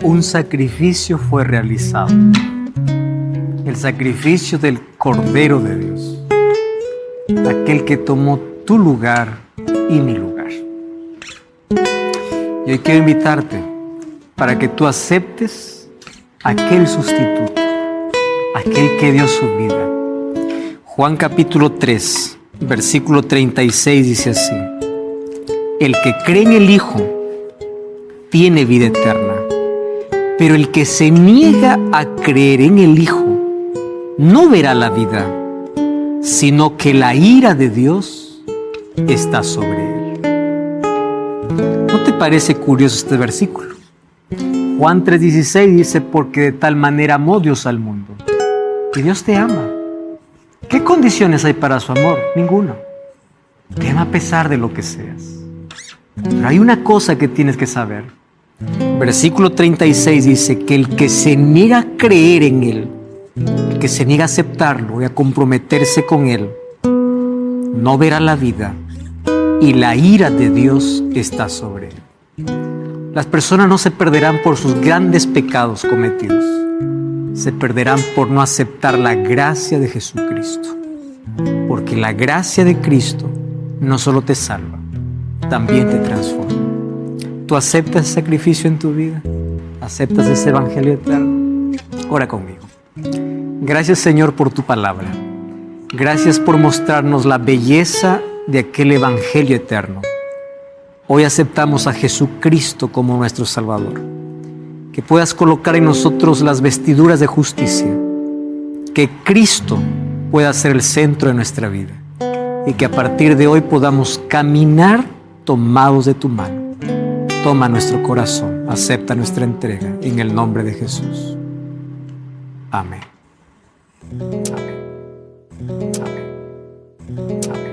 Un sacrificio fue realizado, el sacrificio del Cordero de Dios, aquel que tomó tu lugar y mi lugar. Y hoy quiero invitarte para que tú aceptes aquel sustituto, aquel que dio su vida. Juan capítulo 3, versículo 36 dice así: el que cree en el Hijo tiene vida eterna, pero el que se niega a creer en el Hijo no verá la vida, sino que la ira de Dios está sobre él. ¿No te parece curioso este versículo? Juan 3:16 dice: porque de tal manera amó Dios al mundo. Y Dios te ama. ¿Qué condiciones hay para su amor? Ninguna. Te ama a pesar de lo que seas. Pero hay una cosa que tienes que saber. Versículo 36 dice que el que se niega a creer en Él, el que se niega a aceptarlo y a comprometerse con Él, no verá la vida, y la ira de Dios está sobre él. Las personas no se perderán por sus grandes pecados cometidos, se perderán por no aceptar la gracia de Jesucristo, porque la gracia de Cristo no solo te salva, también te transforma. ¿Tú aceptas ese sacrificio en tu vida? ¿Aceptas ese evangelio eterno? Ora conmigo. Gracias, Señor, por tu palabra. Gracias por mostrarnos la belleza de aquel evangelio eterno. Hoy aceptamos a Jesucristo como nuestro Salvador. Que puedas colocar en nosotros las vestiduras de justicia. Que Cristo pueda ser el centro de nuestra vida. Y que a partir de hoy podamos caminar tomados de tu mano. Toma nuestro corazón, acepta nuestra entrega en el nombre de Jesús. Amén. Amén. Amén. Amén.